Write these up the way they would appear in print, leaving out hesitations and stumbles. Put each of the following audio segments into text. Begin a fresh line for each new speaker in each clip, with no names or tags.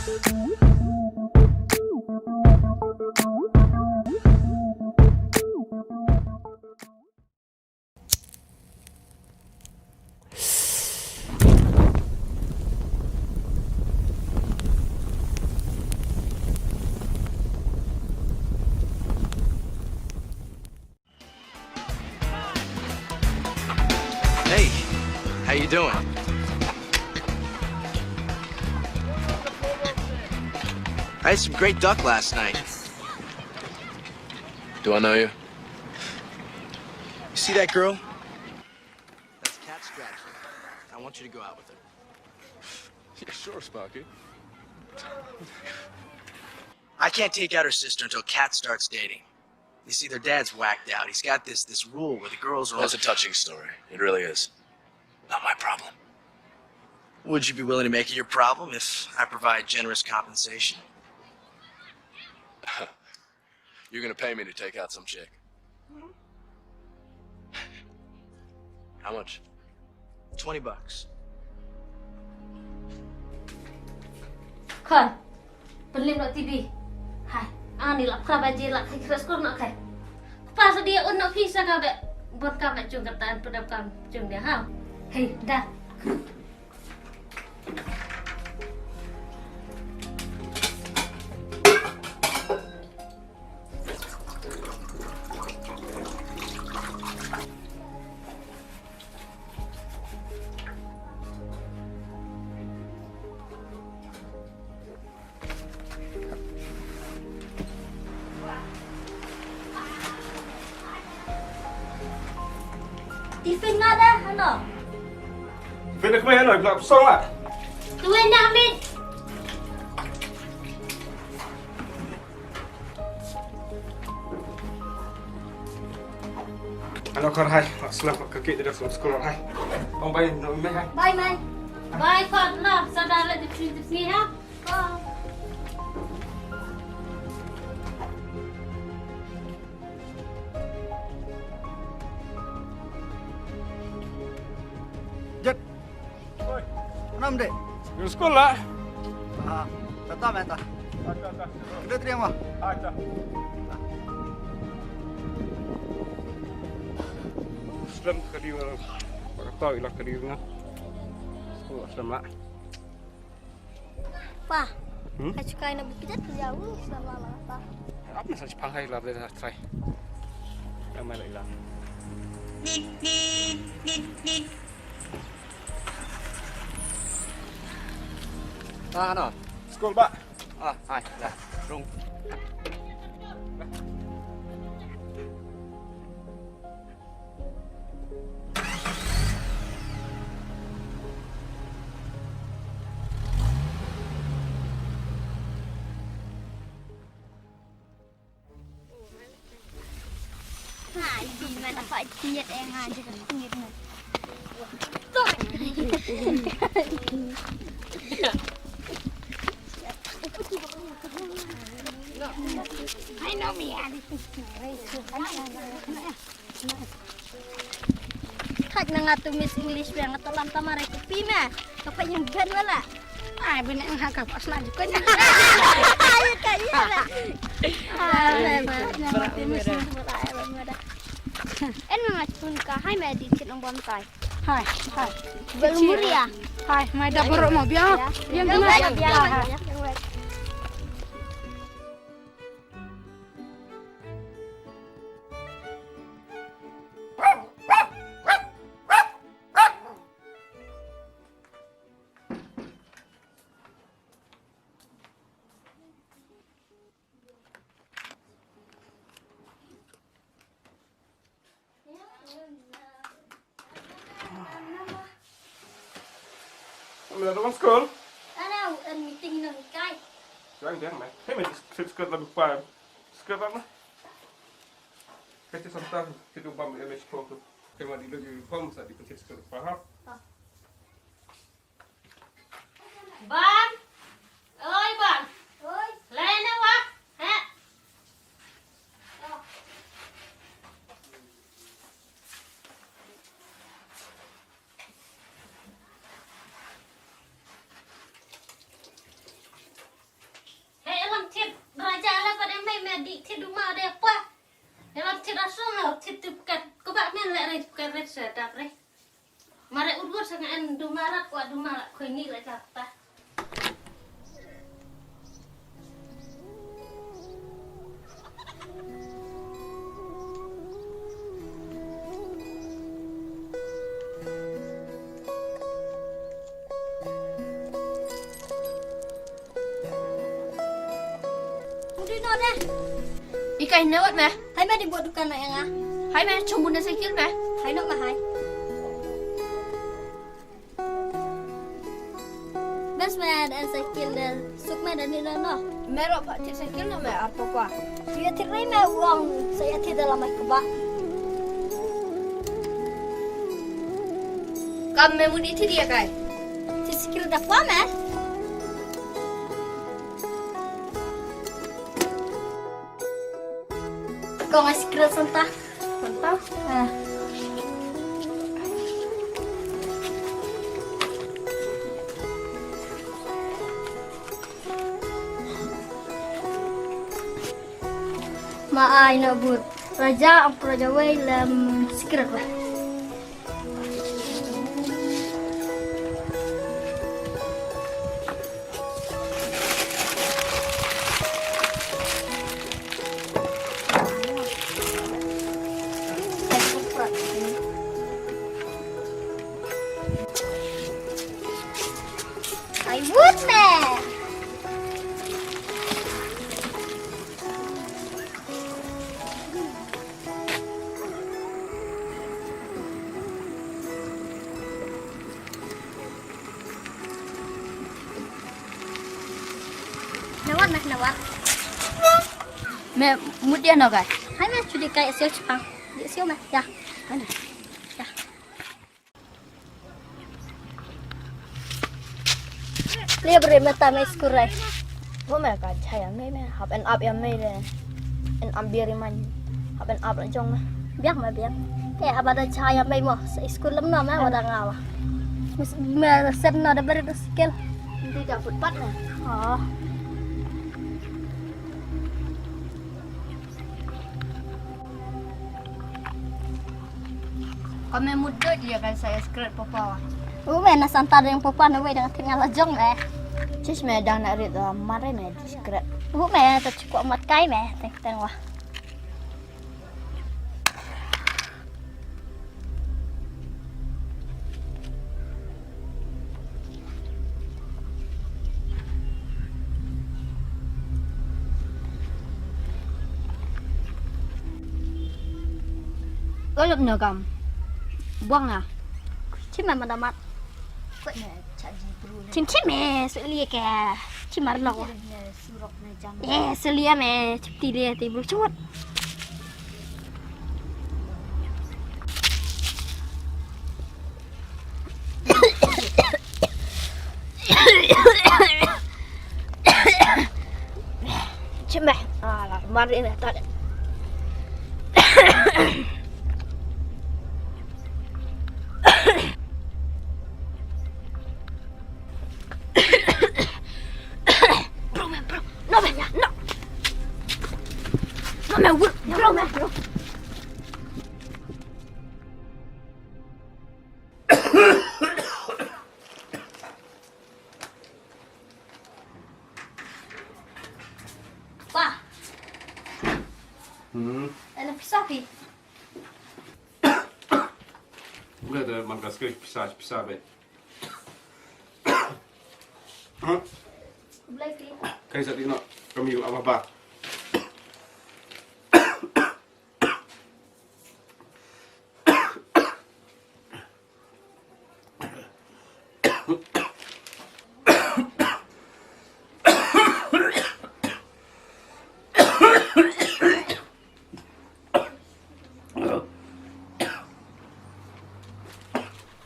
Hey, how you doing? I had some great duck last night.
Do I know you?
You see that girl? That's Cat Scratcher. I want you to go out with her.
Yeah, sure, Sparky.
I can't take out her sister until Cat starts dating. You see, their dad's whacked out. He's got this rule where the girls are...
That's a touching story. It really is. Not my problem.
Would you be willing to make it your problem if I provide generous compensation?
You're gonna pay me to take out some chick. How much?
$20.
Kon, pelim nak TV. Hai, ani lak kau baji lak kai keras kau nak kai. Pas dia un nak visa kau dek. Buat kau nak cung kataan pedap kau cung dia ha. Hei, dah. TV nggak ada, ano?
Vete kom igen nu, jag på sången.
Tu nak ambil.
Ano kar hai, aslam kaki dia dalam sekolah hai. Om bayi no me hai.
Bye, man. Bye, kon lah. Sadar lagi di sini ha. Kon.
Jet. Oi. Enam dek.
Di sekolah.
Ah, tak menta.
Ada.
Udah terima.
Ada. Aslam kadi orang. Pak tahu ilah kadi na. Sekolah aslam lah.
Pa, acho que ainda kita jauh sama apa?
Apa saja pangai lah dia try. Ramai lah ilah.
Ano?
Sekolah pak.
Hai, dah. Rung.
Hai, di mana Pak Ciet yang aja kan sendiri. I know me. Kag na nga tumis English ba nga talam tamaray ko pina. Kapag yung gan wala. Ay, bina ang haka pas na ko niya. Ay, kaya na. Ay, ba tumis wala ay ba. En mga pun ka hay may di silong bantay. Hay, hay. Belumuria. Hay, may daburo mo biya. Yang gimana?
Men det var skål.
Ano, en meeting ng kay.
Jag inte med. Hej men ska det bara ska det med. Kan sånt där till du bara med eller på. Kan man det ju kom så det på till ska det bara.
Bang. Oi, bang. Oi. Lain na wa? Ha? sedap re. Mare urut sangan dumarat kuat dumarat kau ini lagi apa?
Udah nona.
Ikai nawat meh.
Hai mah dibuat dukan nak yang ah.
Hai meh, chồng bunda sakil meh.
Hai nak mah hai. Bas mah dan sakil dan suk mah dan ni nona.
Mero pak cik sakil na meh apa pa.
Dia tirai mah uang saya tidak lama kebak.
Kam meh mudi thi dia kai.
Si sakil dah apa mah? Kau ngasih kira sentah.
Sentah.
Ah. Maay na bud. Raja ang prajaway lam sikret ba. I would man. Nawat nak nawat.
Meh mudi ano kai.
Hai mah cudi kayak siu Jepang. Dia siu mah. Ya. Mana? Ya. Dia beri mata mai skurai.
Wo meh ka chaya meh meh hap en up ya meh le. En ambiri man. Hap en up la jong meh.
Biang mah biang. Kayak abada cahaya mai mo sa school lam na mah wala ngawa. Mus sen na da beri da skill.
Hindi ka putpat na.
Oh.
Kami muda dia kan saya skret papa.
Uwe na santa yang papa na we dengan tinggal lajong eh.
Cis meh dang nak rit mare meh skret.
Uwe ta cukup amat kai meh teng wah.
Có lúc nào cầm buông à?
Chim mah madamat.
Quậy mẹ chả gì bru này.
Chim chim meh selia ke. Chim mar lo.
Surok này jam.
Selia meh cepti dia ti bulu cut.
Chim mẹ. À là mari này ta. Bro mẹ bro. No mẹ ya no. No mẹ wood. Bro mẹ bro.
Wah. Ana pisapi.
Udah ada man kas kek pisah be.
Blaki.
Kayak saat ini kami apa ba?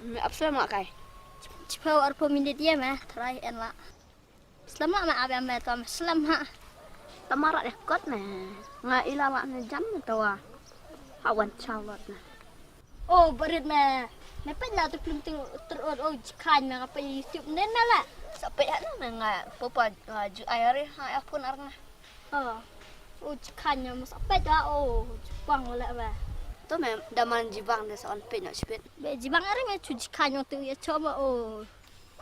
Mẹ ấp xem lại cái.
Cepau arpo minit dia mah try en la. Selama mah abang mah tom selama.
Tamara deh kot nè. Ngai ilala nè jam nè tawa. Awan chalot nè.
Oh berit mah. Napa na tu belum terus oh kan mah apa YouTube nen lah.
Sampai ano nè ngai papa ju ayari ha apun arna.
Oh. Oh kan nya mas apa dah oh Jepang wala ba. Tuh mem daman jibang desa on pe nak sipit. Be jibang are me cuci kanyo tu ya coba oh.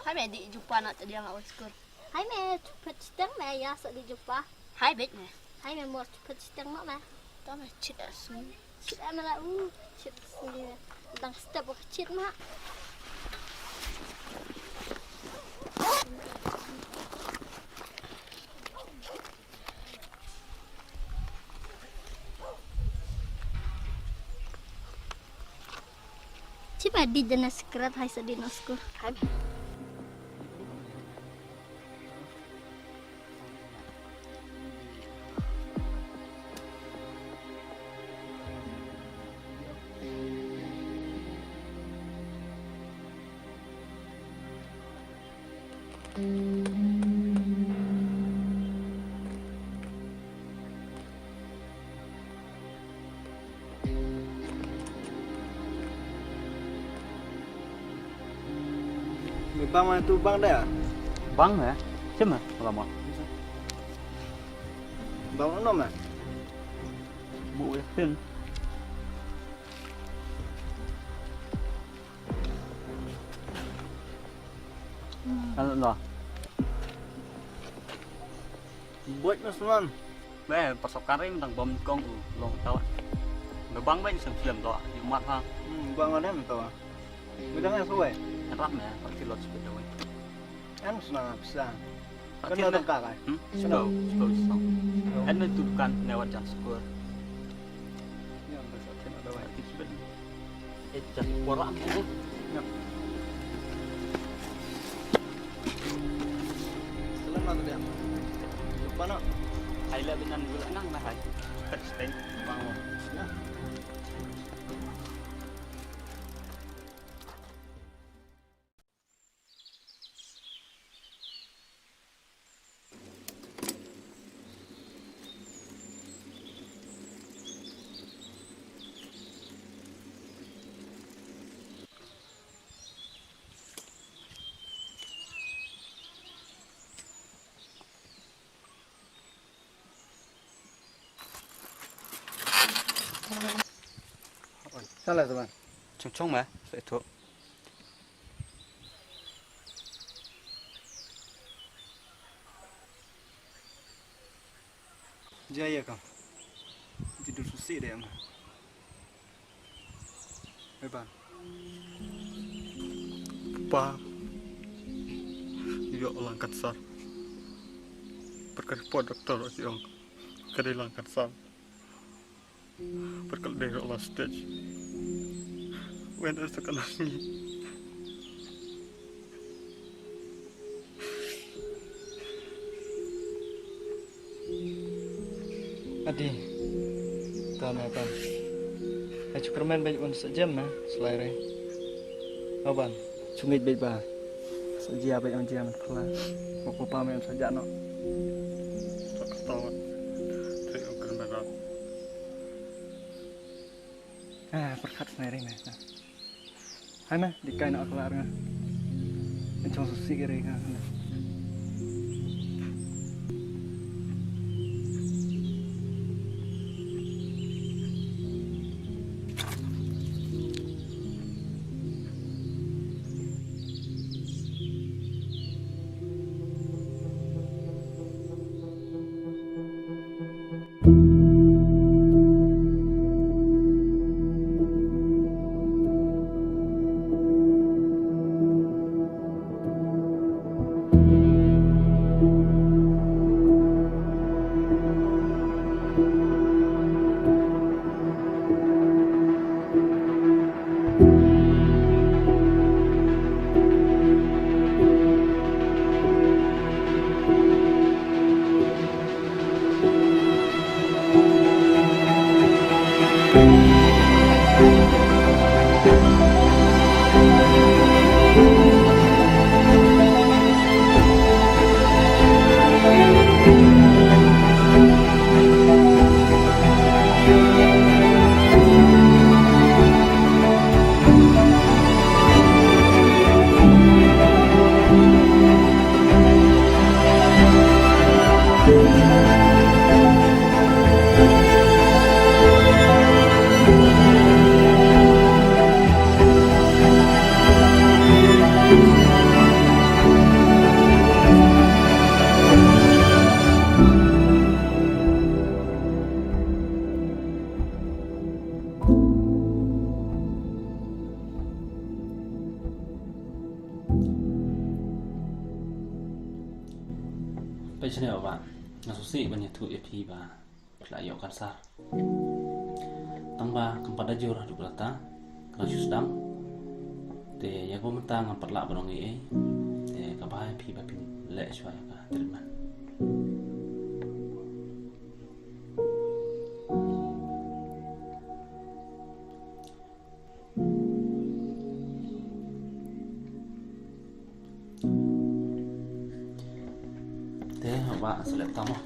Hai me di jumpa nak tadi ang awas kur. Hai me cepet citang me ya sak di jumpa. Hai bet me. Hai me mau cepet citang mak me. Tuh me cit asun. Cit amala cit sendiri. Dang step cit mak. Cipa di jenis sekret hai sedih nosku. Hai.
Bang mana tu bang dah?
Bang hả? Chứ mà lama.
Bang mana mah?
Bu ya tin. Ano na?
Buat mas man.
Bé ประสบการณ์tentang bom kong long tahu. Bang banyak film tu, di mat ha.
Bang mana tu? Bidang yang suai.
Ram ya, pakai lot sepeda wei.
Kan senang bisa. Kan
Pakai
ada kakak.
Slow, slow song. Ano tudukan lewat jan skur.
Ya, besok kan ada wei.
Pakai sepeda. Jan borak tu.
Selamat dia. Lupa nak.
Hai la binan gula nang na hai. Stay bang.
Ya. Salah teman.
Chong mà, sẽ thuộc.
Jaya kau. Tidur susi dia mah. Bang.
Pa, iyo langkat sar. Perkara po doktor yung kadai langkat sar. Perkara dari olah stage. When is the kana ni?
Adi. Tahu apa? Aku permen baik pun sejam mah selera. Aban, sungit baik bah. Sejia baik on jam kelas. Pokok pamen saja no.
Tak ketawa. Saya akan berat.
Perkat selera mah. Hai mah dikai nak kelar ngah. Encong susi kiri ngah.
bây giờ này bạn nó số sĩ bên nhà thụ EP và lại yêu kan sar tamba kepada jur du belata kalau sedang te ya ko mata ngam perla barang e te ka ba EP ba pin le shwa ka terima thế bạn sẽ làm tao mà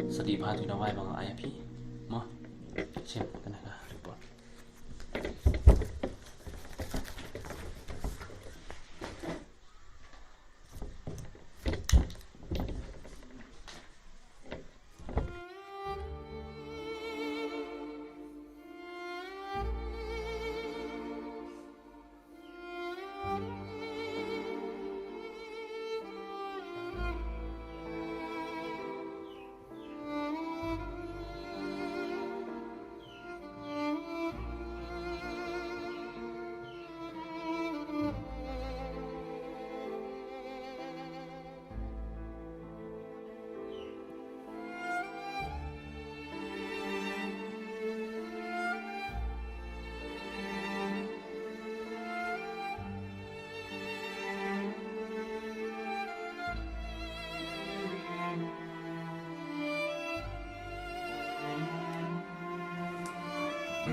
sedih banget udah wae bang ayah pi mah siap kena report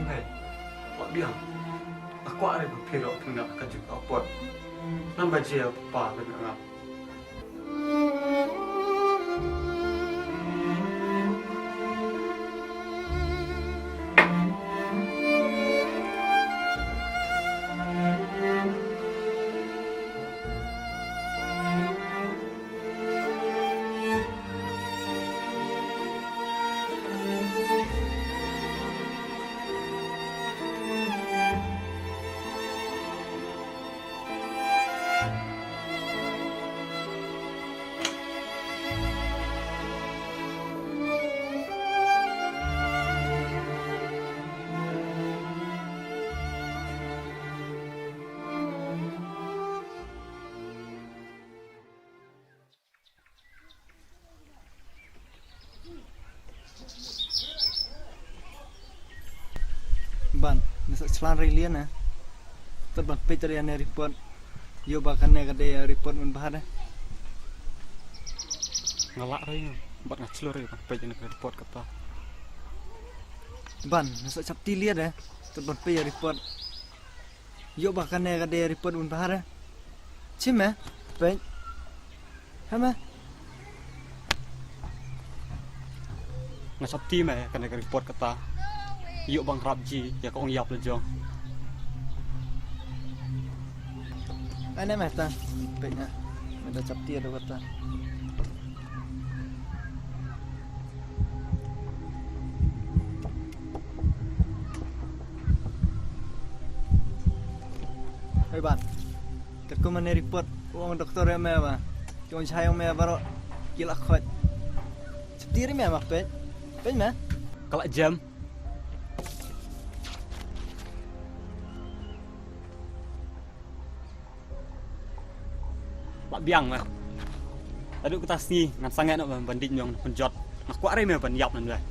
Này, bọn điểm quá này một khi độ thường gặp các chữ áo quần năm bài chiều bỏ được ngập
ban nasa selan relian na teban peterian report yo bahkan negade report mun bahar
ngalak rai buat ngaclur ya page ini report kata
ban nasa capti lihat teban pe report yo bahkan negade report mun bahar cime pe hama
ngasap tim ya kan report kata yuk bang Rabji ya kong yap le jong
ane mata penya ada capti ada kata hai ban ketku mana report uang dokter ya mah cuma saya mah baru gila khot capti ri mah pe mah
kalau jam biang mah. Tadi kita sini ngan sangat nak banding yang penjot. Nak kuat re mah ban yap nan dah.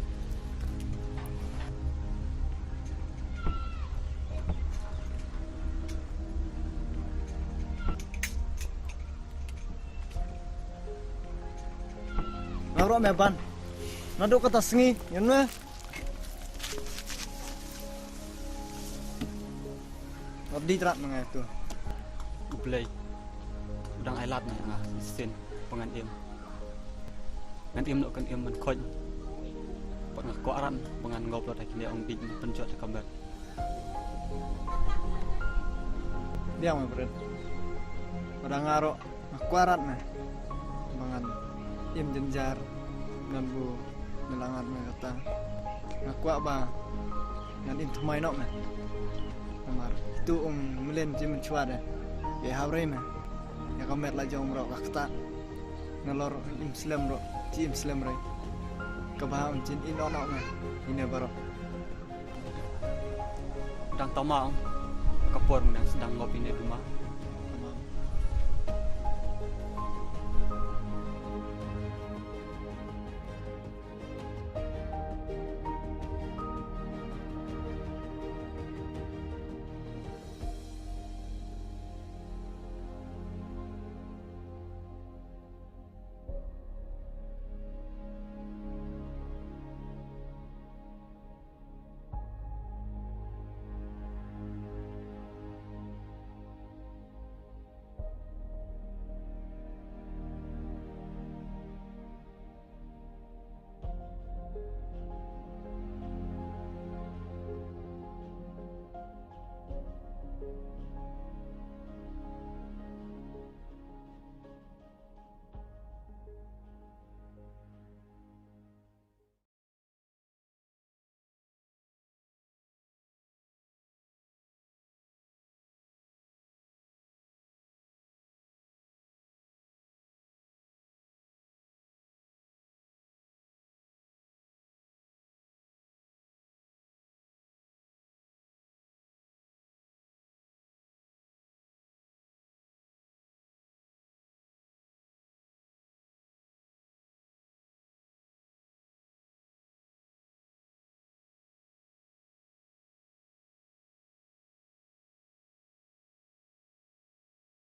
Naro mah ban. Nado kata sengi, yan mah. Abdi terat mengai tu.
Play. Udang ailat ni ngah sin pengan im. Ngan im nak kan im man khoj. Pak ngah kuaran pengan ngobrol tak kini ong big penjot kambat.
Dia mah bro. Pada ngaro ngah kuaran mah. Pengan im jenjar ngan bu nelangat mah kata. Ngah kuat ba. Ngan im thmai nok mah. Amar tu melen je mencuat ya habre mah. Ya kamet la jong ro kakta ngalor Islam ro ci Islam rai kabaham cin inonok mah ine baro
Dang tamang kapur sedang ngopi di rumah.